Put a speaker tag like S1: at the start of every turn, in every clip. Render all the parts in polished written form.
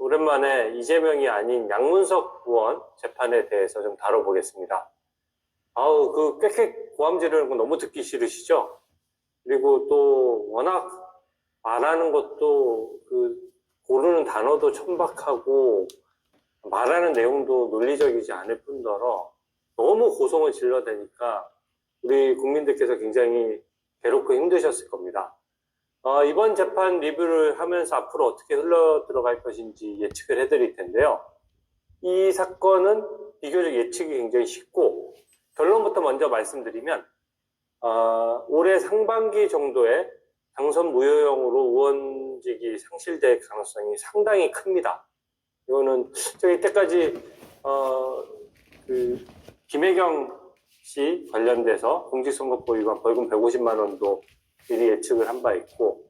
S1: 오랜만에 이재명이 아닌 양문석 의원 재판에 대해서 좀 다뤄보겠습니다. 아우, 그 꽥꽥 고함 지르는 거 너무 듣기 싫으시죠? 그리고 또 워낙 말하는 것도 고르는 단어도 천박하고 말하는 내용도 논리적이지 않을 뿐더러 너무 고성을 질러대니까 우리 국민들께서 굉장히 괴롭고 힘드셨을 겁니다. 이번 재판 리뷰를 하면서 앞으로 어떻게 흘러 들어갈 것인지 예측을 해드릴 텐데요. 이 사건은 비교적 예측이 굉장히 쉽고 결론부터 먼저 말씀드리면 올해 상반기 정도에 당선 무효형으로 의원직이 상실될 가능성이 상당히 큽니다. 이거는 제가 이때까지 김혜경 씨 관련돼서 공직선거법 위반 벌금 150만 원도 미리 예측을 한 바 있고,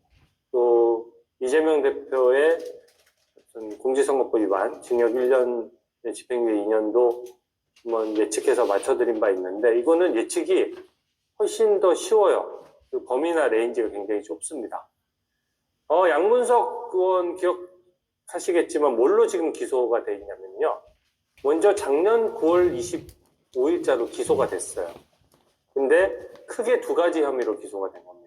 S1: 또 이재명 대표의 공직선거법 위반 징역 1년 집행유예 2년도 한번 예측해서 맞춰드린 바 있는데, 이거는 예측이 훨씬 더 쉬워요. 그 범위나 레인지가 굉장히 좁습니다. 양문석 의원 기억하시겠지만 뭘로 지금 기소가 돼 있냐면요. 먼저 작년 9월 25일자로 기소가 됐어요. 근데 크게 두 가지 혐의로 기소가 된 겁니다.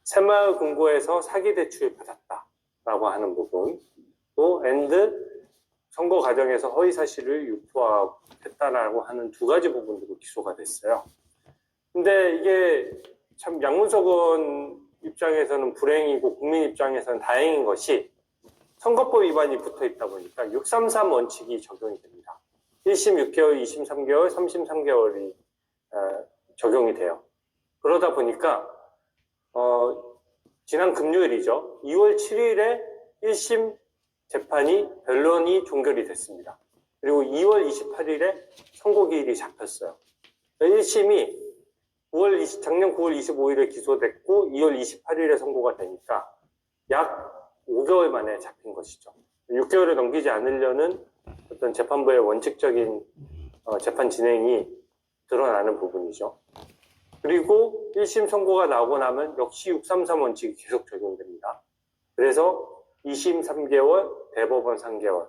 S1: 새마을 금고에서 사기 대출 받았다라고 하는 부분, 또 선거 과정에서 허위 사실을 유포했다라고 하는 두 가지 부분으로 기소가 됐어요. 근데 이게 참 양문석 의원 입장에서는 불행이고 국민 입장에서는 다행인 것이 선거법 위반이 붙어 있다 보니까 633 원칙이 적용이 됩니다. 1심 6개월, 2심 3개월, 3심 3개월이 적용이 돼요. 그러다 보니까 지난 금요일이죠. 2월 7일에 1심 재판이 변론이 종결이 됐습니다. 그리고 2월 28일에 선고기일이 잡혔어요. 1심이 작년 9월 25일에 기소됐고 2월 28일에 선고가 되니까 약 5개월 만에 잡힌 것이죠. 6개월을 넘기지 않으려는 어떤 재판부의 원칙적인 재판 진행이 드러나는 부분이죠. 그리고 1심 선고가 나오고 나면 역시 633 원칙이 계속 적용됩니다. 그래서 2심 3개월, 대법원 3개월.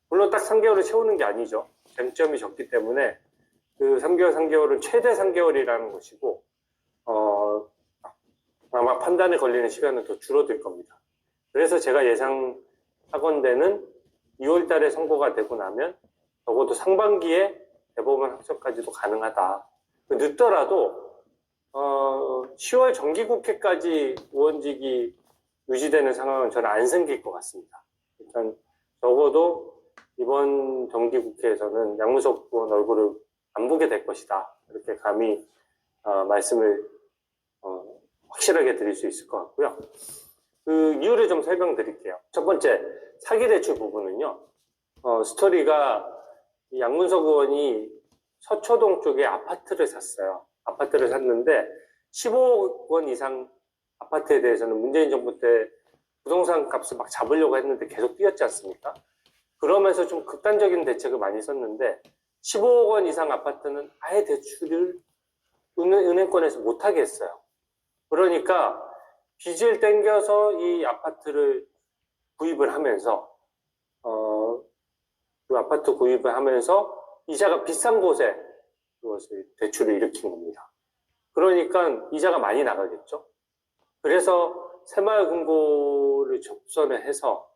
S1: 물론 딱 3개월을 채우는 게 아니죠. 쟁점이 적기 때문에 그 3개월, 3개월은 최대 3개월이라는 것이고, 아마 판단에 걸리는 시간은 더 줄어들 겁니다. 그래서 제가 예상하건대는 2월 달에 선고가 되고 나면 적어도 상반기에 대법원 확정까지도 가능하다. 늦더라도 10월 정기국회까지 의원직이 유지되는 상황은 저는 안 생길 것 같습니다. 일단 적어도 이번 정기국회에서는 양문석 의원 얼굴을 안 보게 될 것이다. 이렇게 감히 말씀을 확실하게 드릴 수 있을 것 같고요. 그 이유를 좀 설명드릴게요. 첫 번째, 사기대출 부분은요. 스토리가 양문석 의원이 서초동 쪽에 아파트를 샀어요. 아파트를 샀는데 15억 원 이상 아파트에 대해서는 문재인 정부 때 부동산 값을 막 잡으려고 했는데 계속 뛰었지 않습니까? 그러면서 좀 극단적인 대책을 많이 썼는데 15억 원 이상 아파트는 아예 대출을 은행권에서 못하게 했어요. 그러니까 빚을 땡겨서 이 아파트를 구입을 하면서 그 아파트 구입을 하면서 이자가 비싼 곳에 그것을 대출을 일으킨 겁니다. 그러니까 이자가 많이 나가겠죠. 그래서 새마을금고를 접선을 해서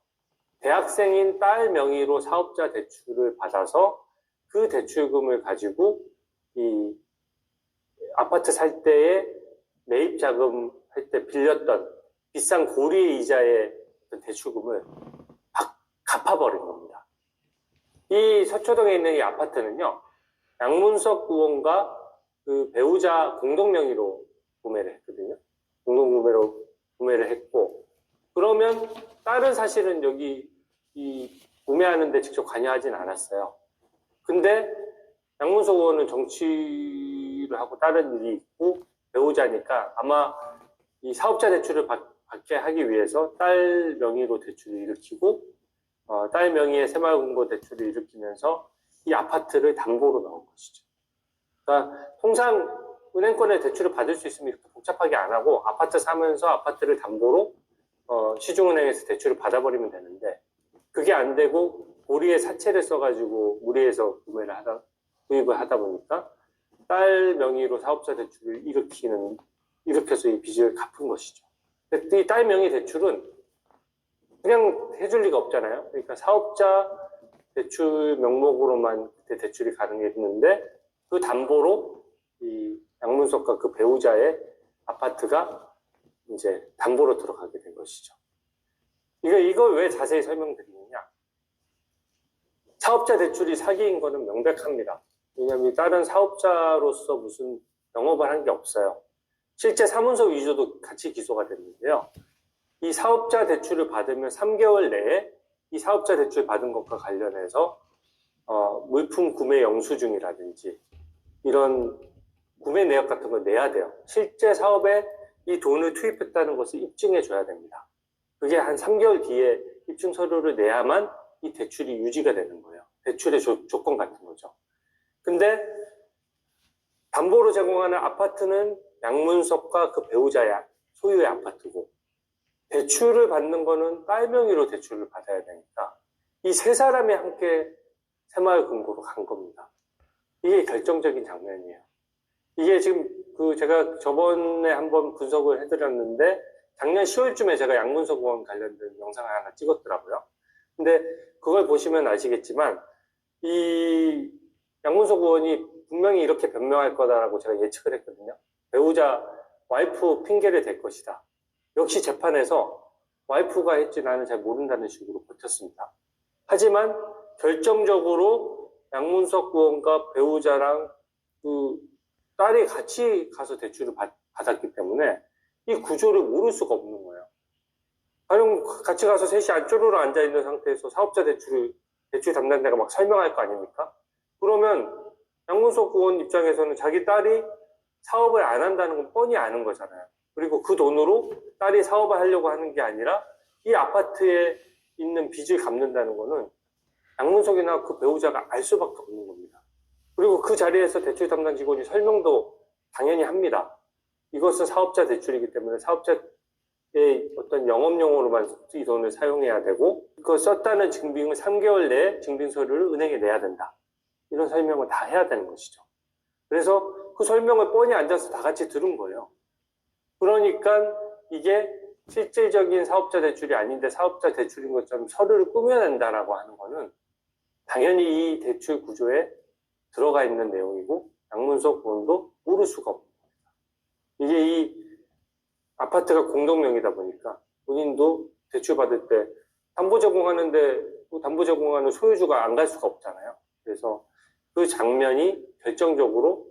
S1: 대학생인 딸 명의로 사업자 대출을 받아서 그 대출금을 가지고 이 아파트 살 때에 매입 자금 할 때 빌렸던 비싼 고리의 이자의 대출금을 갚아버린 겁니다. 이 서초동에 있는 이 아파트는요, 양문석 의원과 그 배우자 공동 명의로 구매를 했거든요. 공동 구매를 했고, 그러면 딸은 사실은 여기 이 구매하는데 직접 관여하진 않았어요. 근데 양문석 의원은 정치를 하고 다른 일이 있고 배우자니까 아마 이 사업자 대출을 받게 하기 위해서 딸 명의로 대출을 일으키고 딸 명의의 새마을금고 대출을 일으키면서 이 아파트를 담보로 넣은 것이죠. 그러니까 통상 은행권에 대출을 받을 수 있으면 이렇게 복잡하게 안 하고 아파트 사면서 아파트를 담보로 시중은행에서 대출을 받아버리면 되는데 그게 그게 안 되고 보리의 사채를 써가지고 무리해서 구입을 하다 보니까 딸 명의로 사업자 대출을 일으켜서 이 빚을 갚은 것이죠. 근데 이 딸 명의 대출은 그냥 해줄 리가 없잖아요. 그러니까 사업자 대출 명목으로만 그때 대출이 가능했는데 그 담보로 이 양문석과 그 배우자의 아파트가 이제 담보로 들어가게 된 것이죠. 이걸 왜 자세히 설명드리느냐? 사업자 대출이 사기인 거는 명백합니다. 왜냐하면 다른 사업자로서 무슨 영업을 한 게 없어요. 실제 사문서 위조도 같이 기소가 됐는데요. 이 사업자 대출을 받으면 3개월 내에 이 사업자 대출 받은 것과 관련해서 물품 구매 영수증이라든지 이런 구매 내역 같은 걸 내야 돼요. 실제 사업에 이 돈을 투입했다는 것을 입증해 줘야 됩니다. 그게 한 3개월 뒤에 입증 서류를 내야만 이 대출이 유지가 되는 거예요. 대출의 조건 같은 거죠. 근데 담보로 제공하는 아파트는 양문석과 그 배우자의 소유의 아파트고 대출을 받는 거는 딸 명의로 대출을 받아야 되니까 이 세 사람이 함께 새마을금고로 간 겁니다. 이게 결정적인 장면이에요. 이게 지금 제가 저번에 한번 분석을 해드렸는데 작년 10월쯤에 제가 양문석 의원 관련된 영상을 하나 찍었더라고요. 근데 그걸 보시면 아시겠지만 이 양문석 의원이 분명히 이렇게 변명할 거다라고 제가 예측을 했거든요. 배우자 와이프 핑계를 댈 것이다. 역시 재판에서 와이프가 했지 나는 잘 모른다는 식으로 버텼습니다. 하지만 결정적으로 양문석 의원과 배우자랑 그 딸이 같이 가서 대출을 받았기 때문에 이 구조를 모를 수가 없는 거예요. 가령 같이 가서 셋이 안쪽으로 앉아있는 상태에서 사업자 대출 담당자가 막 설명할 거 아닙니까? 그러면 양문석 의원 입장에서는 자기 딸이 사업을 안 한다는 건 뻔히 아는 거잖아요. 그리고 그 돈으로 딸이 사업을 하려고 하는 게 아니라 이 아파트에 있는 빚을 갚는다는 거는 양문석이나 그 배우자가 알 수밖에 없는 겁니다. 그리고 그 자리에서 대출 담당 직원이 설명도 당연히 합니다. 이것은 사업자 대출이기 때문에 사업자의 어떤 영업용으로만 이 돈을 사용해야 되고 그걸 썼다는 증빙을 3개월 내에 증빙 서류를 은행에 내야 된다. 이런 설명을 다 해야 되는 것이죠. 그래서 그 설명을 뻔히 앉아서 다 같이 들은 거예요. 그러니까 이게 실질적인 사업자 대출이 아닌데 사업자 대출인 것처럼 서류를 꾸며낸다라고 하는 거는 당연히 이 대출 구조에 들어가 있는 내용이고 양문석 의원도 모를 수가 없는 겁니다. 이게 이 아파트가 공동명의다 보니까 본인도 대출 받을 때 담보 제공하는데 담보 제공하는 소유주가 안 갈 수가 없잖아요. 그래서 그 장면이 결정적으로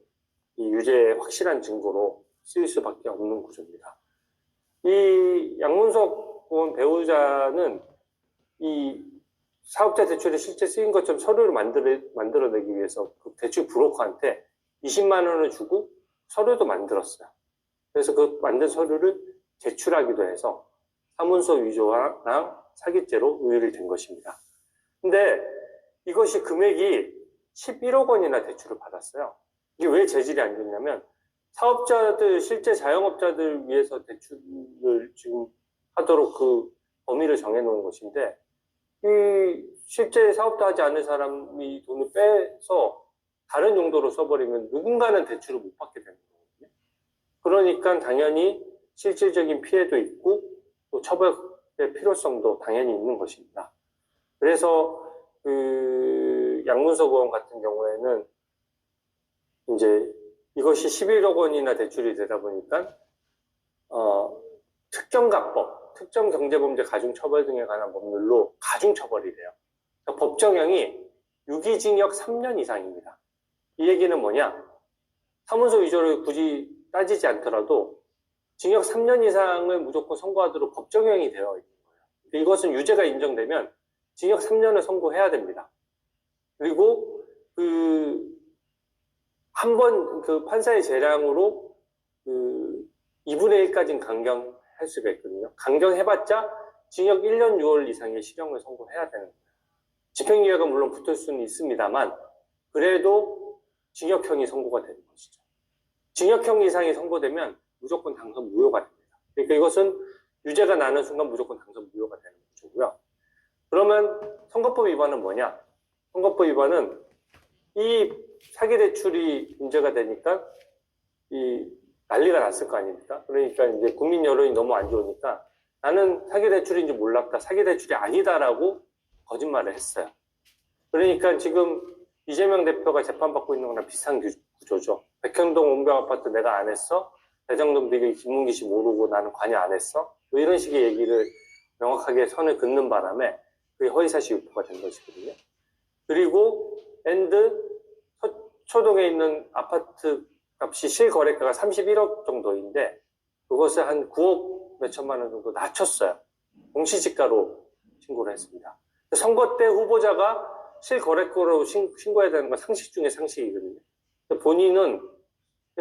S1: 이 유죄의 확실한 증거로 쓰일 수밖에 없는 구조입니다. 이 양문석 의원 배우자는 이 사업자 대출에 실제 쓰인 것처럼 서류를 만들어내기 위해서 그 대출 브로커한테 20만 원을 주고 서류도 만들었어요. 그래서 그 만든 서류를 제출하기도 해서 사문서 위조랑 사기죄로 의율이 된 것입니다. 근데 이것이 금액이 11억 원이나 대출을 받았어요. 이게 왜 재질이 안 좋냐면 사업자들, 실제 자영업자들 위해서 대출을 지금 하도록 그 범위를 정해놓은 것인데 이 실제 사업도 하지 않은 사람이 돈을 빼서 다른 용도로 써버리면 누군가는 대출을 못 받게 되는 거거든요. 그러니까 당연히 실질적인 피해도 있고 또 처벌의 필요성도 당연히 있는 것입니다. 그래서 그 양문석 의원 같은 경우에는 이제 이것이 11억 원이나 대출이 되다 보니까 특정가법, 특정경제범죄 가중처벌 등에 관한 법률로 가중처벌이 돼요. 법정형이 유기징역 3년 이상입니다. 이 얘기는 뭐냐? 사문서 위조를 굳이 따지지 않더라도 징역 3년 이상을 무조건 선고하도록 법정형이 되어 있는 거예요. 이것은 유죄가 인정되면 징역 3년을 선고해야 됩니다. 그리고 한 번 그 판사의 재량으로 2분의 1까지는 강경할 수가 있거든요. 강경해봤자 징역 1년 6월 이상의 실형을 선고해야 되는 거예요. 집행유예가 물론 붙을 수는 있습니다만 그래도 징역형이 선고가 되는 것이죠. 징역형 이상이 선고되면 무조건 당선 무효가 됩니다. 그러니까 이것은 유죄가 나는 순간 무조건 당선 무효가 되는 거고요. 그러면 선거법 위반은 뭐냐? 선거법 위반은 이 사기대출이 문제가 되니까 이 난리가 났을 거 아닙니까? 그러니까 이제 국민 여론이 너무 안 좋으니까 나는 사기대출인지 몰랐다. 사기대출이 아니다라고 거짓말을 했어요. 그러니까 지금 이재명 대표가 재판받고 있는 거랑 비슷한 구조죠. 백현동 온병 아파트 내가 안 했어? 대장동 비리 김문기 씨 모르고 나는 관여 안 했어? 뭐 이런 식의 얘기를 명확하게 선을 긋는 바람에 그게 허위사실 유포가 된 것이거든요. 그리고 서초동에 있는 아파트 값이 실거래가가 31억 정도인데 그것을 한 9억 몇천만 원 정도 낮췄어요. 공시지가로 신고를 했습니다. 선거 때 후보자가 실거래가로 신고해야 되는 건 상식 중에 상식이거든요. 본인은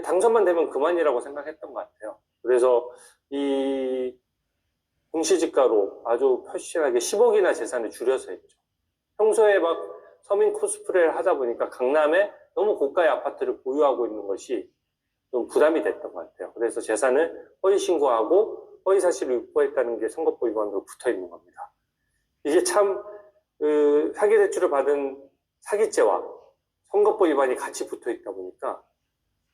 S1: 당선만 되면 그만이라고 생각했던 것 같아요. 그래서 이 공시지가로 아주 표시하게 10억이나 재산을 줄여서 했죠. 평소에 막 서민 코스프레를 하다 보니까 강남에 너무 고가의 아파트를 보유하고 있는 것이 좀 부담이 됐던 것 같아요. 그래서 재산을 허위 신고하고 허위 사실을 유포했다는 게 선거법 위반으로 붙어 있는 겁니다. 이게 참 사기대출을 받은 사기죄와 선거법 위반이 같이 붙어 있다 보니까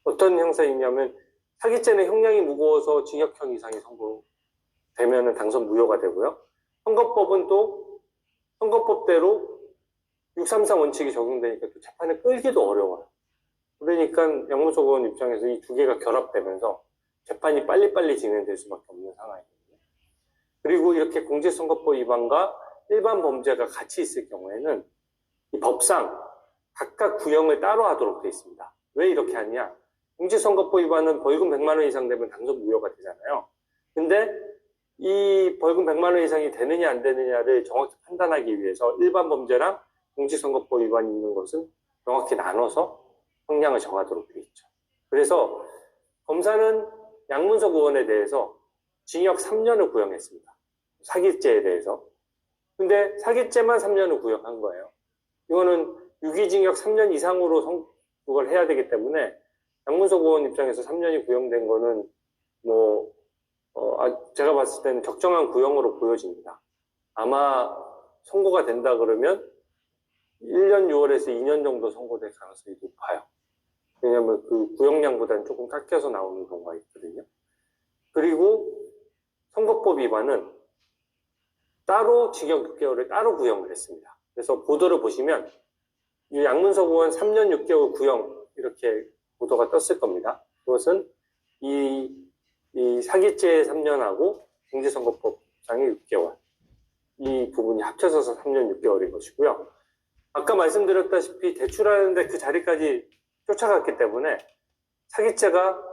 S1: 어떤 형사이냐면 사기죄는 형량이 무거워서 징역형 이상이 선고되면 당선 무효가 되고요. 선거법은 또 선거법대로 633 원칙이 적용되니까 또 재판을 끌기도 어려워요. 그러니까 양문석 의원 입장에서 이 두 개가 결합되면서 재판이 빨리빨리 진행될 수밖에 없는 상황이거든요. 그리고 이렇게 공직선거법 위반과 일반 범죄가 같이 있을 경우에는 이 법상 각각 구형을 따로 하도록 되어 있습니다. 왜 이렇게 하냐? 공직선거법 위반은 벌금 100만 원 이상 되면 당선 무효가 되잖아요. 근데 이 벌금 100만 원 이상이 되느냐 안 되느냐를 정확히 판단하기 위해서 일반 범죄랑 공직선거법 위반이 있는 것은 명확히 나눠서 형량을 정하도록 되어 있죠. 그래서 검사는 양문석 의원에 대해서 징역 3년을 구형했습니다. 사기죄에 대해서. 근데 사기죄만 3년을 구형한 거예요. 이거는 유기징역 3년 이상으로 그걸 해야 되기 때문에 양문석 의원 입장에서 3년이 구형된 거는 제가 봤을 때는 적정한 구형으로 보여집니다. 아마 선고가 된다 그러면 1년 6월에서 2년 정도 선고될 가능성이 높아요. 왜냐하면 그 구형량보다는 조금 깎여서 나오는 경우가 있거든요. 그리고 선거법 위반은 따로 징역 6개월을 따로 구형을 했습니다. 그래서 보도를 보시면 이 양문석 의원 3년 6개월 구형 이렇게 보도가 떴을 겁니다. 그것은 이 사기죄 3년하고 공직선거법상의 6개월 이 부분이 합쳐져서 3년 6개월인 것이고요. 아까 말씀드렸다시피 대출하는데 그 자리까지 쫓아갔기 때문에 사기죄가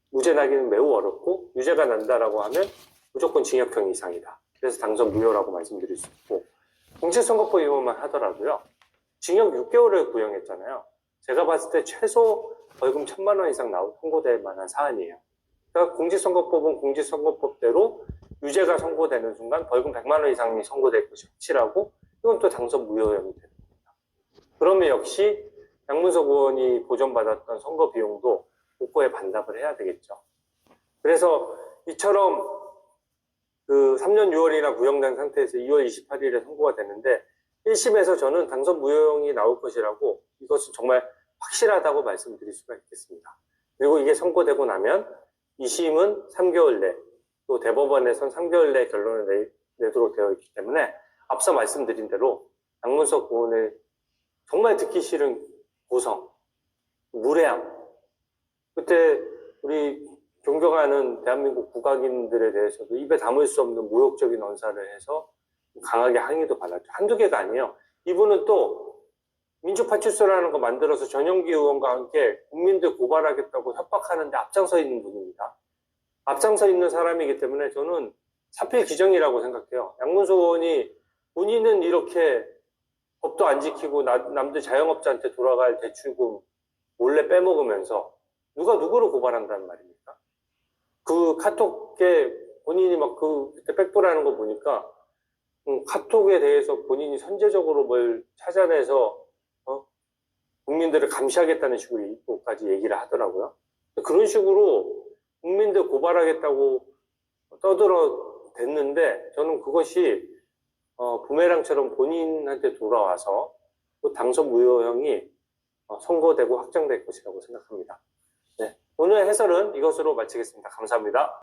S1: 무죄 나기는 매우 어렵고 유죄가 난다라고 하면 무조건 징역형 이상이다. 그래서 당선 무효라고 말씀드릴 수 있고 공직선거법 위반만 하더라도요. 징역 6개월을 구형했잖아요. 제가 봤을 때 최소 벌금 1,000만 원 이상 선고될 만한 사안이에요. 그러니까 공직선거법은 공직선거법대로 유죄가 선고되는 순간 벌금 100만 원 이상이 선고될 것이 확실하고 이건 또 당선 무효형이 되는 겁니다. 그러면 역시 양문석 의원이 보전받았던 선거 비용도 복고에 반납을 해야 되겠죠. 그래서 이처럼 그 3년 6월이나 구형된 상태에서 2월 28일에 선고가 되는데 1심에서 저는 당선 무효형이 나올 것이라고 이것은 정말 확실하다고 말씀드릴 수가 있겠습니다. 그리고 이게 선고되고 나면 2심은 3개월 내, 또 대법원에선 3개월 내 결론을 내도록 되어 있기 때문에 앞서 말씀드린 대로 양문석 의원의 정말 듣기 싫은 고성, 무례함, 그때 우리 존경하는 대한민국 국악인들에 대해서도 입에 담을 수 없는 모욕적인 언사를 해서 강하게 항의도 받았죠. 한두 개가 아니에요. 이분은 또 민주파출소라는 거 만들어서 전용기 의원과 함께 국민들 고발하겠다고 협박하는데 앞장서 있는 분입니다. 앞장서 있는 사람이기 때문에 저는 사필귀정이라고 생각해요. 양문석 의원이 본인은 이렇게 법도 안 지키고 남들 자영업자한테 돌아갈 대출금 몰래 빼먹으면서 누가 누구를 고발한다는 말입니까? 그 카톡에 본인이 막 그때 백부라는 거 보니까 카톡에 대해서 본인이 선제적으로 뭘 찾아내서 국민들을 감시하겠다는 식으로까지 얘기를 하더라고요. 그런 식으로 국민들 고발하겠다고 떠들어 댔는데 저는 그것이 부메랑처럼 본인한테 돌아와서 또 당선 무효형이 선고되고 확정될 것이라고 생각합니다. 네, 오늘 해설은 이것으로 마치겠습니다. 감사합니다.